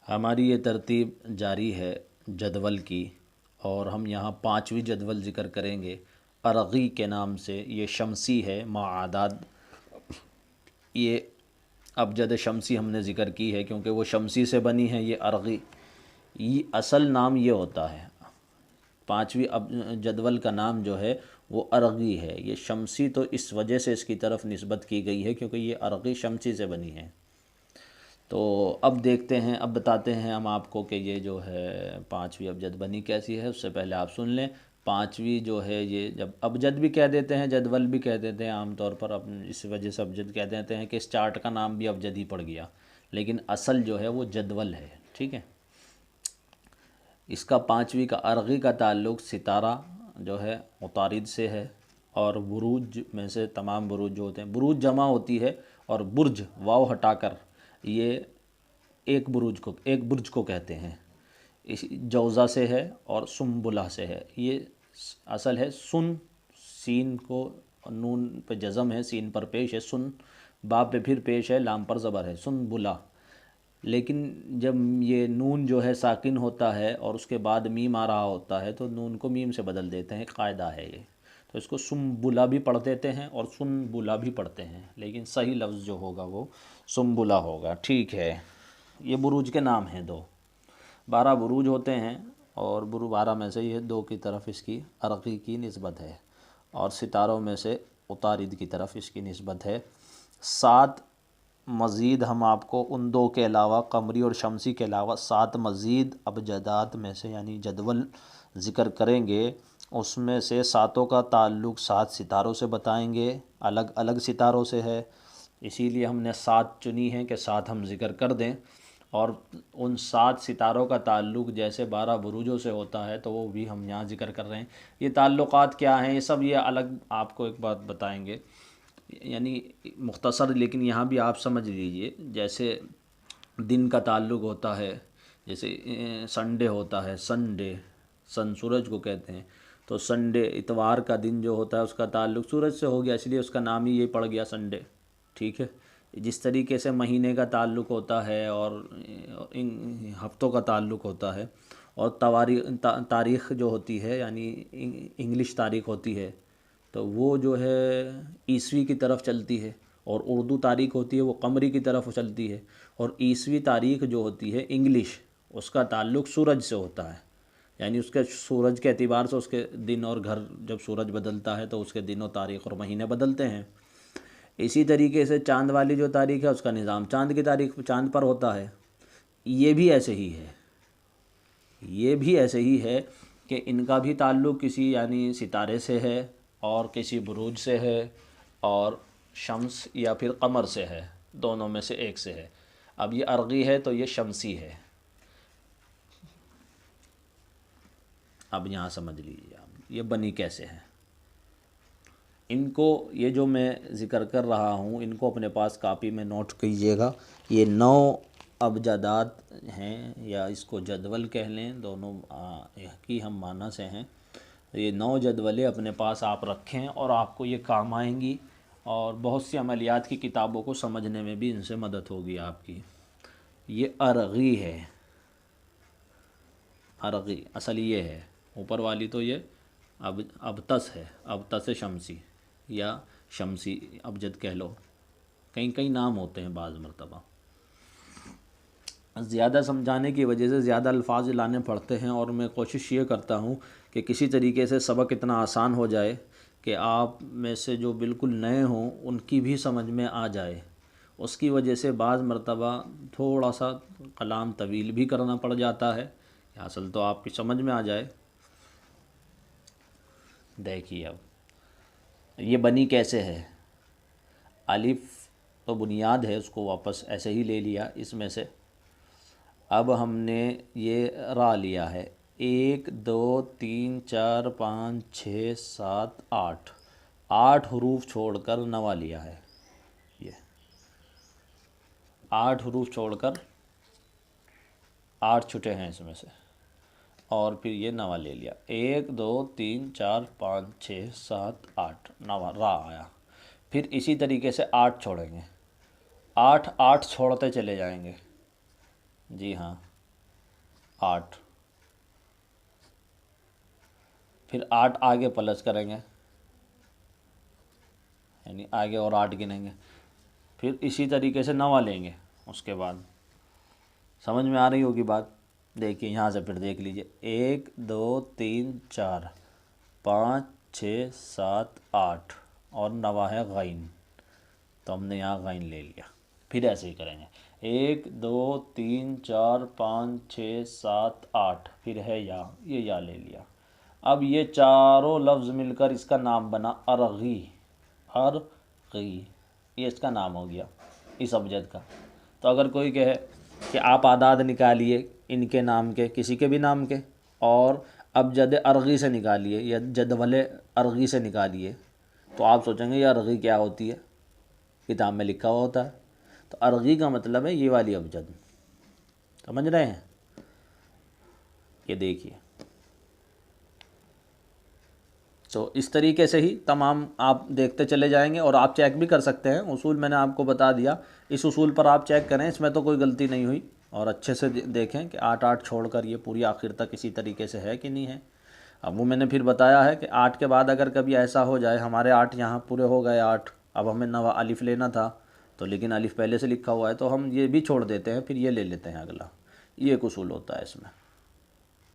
ہماری یہ ترتیب جاری ہے جدول کی، اور ہم یہاں پانچویں جدول ذکر کریں گے ارغی کے نام سے۔ یہ شمسی ہے معاداد، یہ ابجد شمسی ہم نے ذکر کی ہے کیونکہ وہ شمسی سے بنی ہے۔ یہ ارغی، یہ اصل نام یہ ہوتا ہے، پانچویں جدول کا نام جو ہے وہ ارغی ہے۔ یہ شمسی تو اس وجہ سے اس کی طرف نسبت کی گئی ہے کیونکہ یہ ارغی شمسی سے بنی ہے۔ تو اب دیکھتے ہیں، اب بتاتے ہیں ہم آپ کو کہ یہ جو ہے پانچویں ابجد بنی کیسی ہے۔ اس سے پہلے آپ سن لیں، پانچویں جو ہے یہ جب ابجد بھی کہہ دیتے ہیں، جدول بھی کہہ دیتے ہیں عام طور پر، اس وجہ سے ابجد کہہ دیتے ہیں کہ اس چارٹ کا نام بھی ابجد ہی پڑ گیا، لیکن اصل جو ہے وہ جدول ہے، ٹھیک ہے۔ اس کا پانچویں کا ارغی کا تعلق ستارہ جو ہے عطارد سے ہے، اور بروج میں سے تمام بروج جو ہوتے ہیں، بروج جمع ہوتی ہے، اور برج واو ہٹا کر یہ ایک برج کو کہتے ہیں۔ اس جوزہ سے ہے اور سنبلہ سے ہے۔ یہ اصل ہے سن، سین کو نون پہ جزم ہے، سین پر پیش ہے، سن، با پہ پھر پیش ہے، لام پر زبر ہے، سنبلہ۔ لیکن جب یہ نون جو ہے ساکن ہوتا ہے اور اس کے بعد میم آ رہا ہوتا ہے تو نون کو میم سے بدل دیتے ہیں، ایک قاعدہ ہے یہ۔ تو اس کو سنبلہ بھی پڑھ دیتے ہیں اور سنبلہ بھی پڑھتے ہیں، لیکن صحیح لفظ جو ہوگا وہ سنبلہ ہوگا، ٹھیک ہے۔ یہ بروج کے نام ہیں دو، 12 بروج ہوتے ہیں، اور 12 میں سے یہ دو کی طرف اس کی ارغی کی نسبت ہے، اور ستاروں میں سے عطارد کی طرف اس کی نسبت ہے۔ 7 مزید ہم آپ کو ان دو کے علاوہ، قمری اور شمسی کے علاوہ 7 مزید ابجدات میں سے یعنی جدول ذکر کریں گے۔ اس میں سے 7 کا تعلق 7 ستاروں سے بتائیں گے، الگ الگ ستاروں سے ہے، اسی لیے ہم نے 7 چنی ہیں کہ 7 ہم ذکر کر دیں۔ اور ان 7 ستاروں کا تعلق جیسے 12 بروجوں سے ہوتا ہے تو وہ بھی ہم یہاں ذکر کر رہے ہیں۔ یہ تعلقات کیا ہیں، یہ سب یہ الگ آپ کو ایک بات بتائیں گے، یعنی مختصر، لیکن یہاں بھی آپ سمجھ لیجئے۔ جیسے دن کا تعلق ہوتا ہے، جیسے سنڈے ہوتا ہے، سنڈے، سن سورج کو کہتے ہیں، تو سنڈے اتوار کا دن جو ہوتا ہے اس کا تعلق سورج سے ہو گیا، اس لیے اس کا نام ہی یہ پڑ گیا سنڈے، ٹھیک ہے۔ جس طریقے سے مہینے کا تعلق ہوتا ہے اور ہفتوں کا تعلق ہوتا ہے، اور تاریخ جو ہوتی ہے یعنی انگلش تاریخ ہوتی ہے تو وہ جو ہے عیسوی کی طرف چلتی ہے، اور اردو تاریخ ہوتی ہے وہ قمری کی طرف چلتی ہے، اور عیسوی تاریخ جو ہوتی ہے انگلش، اس کا تعلق سورج سے ہوتا ہے، یعنی اس کے سورج کے اعتبار سے اس کے دن اور گھر، جب سورج بدلتا ہے تو اس کے دن و تاریخ اور مہینے بدلتے ہیں۔ اسی طریقے سے چاند والی جو تاریخ ہے اس کا نظام چاند کی تاریخ چاند پر ہوتا ہے۔ یہ بھی ایسے ہی ہے، یہ بھی ایسے ہی ہے کہ ان کا بھی تعلق کسی یعنی ستارے سے ہے، اور کسی بروج سے ہے، اور شمس یا پھر قمر سے ہے، دونوں میں سے ایک سے ہے۔ اب یہ ارغی ہے تو یہ شمسی ہے۔ اب یہاں سمجھ لیجیے آپ یہ بنی کیسے ہیں۔ ان کو، یہ جو میں ذکر کر رہا ہوں، ان کو اپنے پاس کاپی میں نوٹ کیجیے گا۔ یہ 9 ابجدات ہیں، یا اس کو جدول کہہ لیں، دونوں ایک ہی ہم معنی سے ہیں۔ یہ 9 جدولیں اپنے پاس آپ رکھیں اور آپ کو یہ کام آئیں گی، اور بہت سی عملیات کی کتابوں کو سمجھنے میں بھی ان سے مدد ہوگی آپ کی۔ یہ ارغی ہے، ارغی اصل یہ ہے، اوپر والی تو یہ ابتس ہے، ابتس شمسی یا شمسی ابجد کہہ لو، کئی نام ہوتے ہیں بعض مرتبہ۔ زیادہ سمجھانے کی وجہ سے زیادہ الفاظ لانے پڑتے ہیں، اور میں کوشش یہ کرتا ہوں کہ کسی طریقے سے سبق اتنا آسان ہو جائے کہ آپ میں سے جو بالکل نئے ہوں ان کی بھی سمجھ میں آ جائے۔ اس کی وجہ سے بعض مرتبہ تھوڑا سا کلام طویل بھی کرنا پڑ جاتا ہے، اصل تو آپ کی سمجھ میں آ جائے۔ دیکھیے اب یہ بنی کیسے ہے۔ الف تو بنیاد ہے، اس کو واپس ایسے ہی لے لیا اس میں سے۔ اب ہم نے یہ را لیا ہے، 1 2 3 4 5 6 7 8، 8 حروف چھوڑ کر نوا لیا ہے۔ یہ 8 حروف چھوڑ کر 8 چھٹے ہیں اس میں سے، اور پھر یہ نوا لے لیا، 1 2 3 4 5 6 7 8، نوا را آیا۔ پھر اسی طریقے سے 8 چھوڑیں گے، 8 8 چھوڑتے چلے جائیں گے، جی ہاں، 8، پھر 8 آگے پلس کریں گے، یعنی آگے اور 8 گنیں گے، پھر اسی طریقے سے 9 لیں گے اس کے بعد۔ سمجھ میں آ رہی ہوگی بات؟ دیکھیے یہاں سے پھر دیکھ لیجئے، 1 2 3 4 5 6 7 8 اور 9 ہے غین، تو ہم نے یہاں غین لے لیا۔ پھر ایسے ہی کریں گے، 1 2 3 4 5 6 7 8، پھر ہے یا، یہ یا لے لیا۔ اب یہ چاروں لفظ مل کر اس کا نام بنا ارغی، ارغی، یہ اس کا نام ہو گیا اس ابجد کا۔ تو اگر کوئی کہے کہ آپ اعداد نکالیے ان کے نام کے، کسی کے بھی نام کے، اور ابجد ارغی سے نکالیے یا جدول ارغی سے نکالیے، تو آپ سوچیں گے یہ ارغی کیا ہوتی ہے، کتاب میں لکھا ہوا ہوتا ہے۔ تو ارغی کا مطلب ہے یہ والی ابجد، سمجھ رہے ہیں؟ یہ دیکھیے، تو اس طریقے سے ہی تمام آپ دیکھتے چلے جائیں گے، اور آپ چیک بھی کر سکتے ہیں۔ اصول میں نے آپ کو بتا دیا، اس اصول پر آپ چیک کریں، اس میں تو کوئی غلطی نہیں ہوئی، اور اچھے سے دیکھیں کہ 8 8 چھوڑ کر یہ پوری آخر تک اسی طریقے سے ہے کہ نہیں ہے۔ اب وہ میں نے پھر بتایا ہے کہ 8 کے بعد اگر کبھی ایسا ہو جائے، ہمارے 8 یہاں پورے ہو گئے 8، اب ہمیں نوا الف لینا تھا تو لیکن الف پہلے سے لکھا ہوا ہے تو ہم یہ بھی چھوڑ دیتے ہیں، پھر یہ لے لیتے ہیں اگلا۔ یہ ایک اصول ہوتا ہے اس میں۔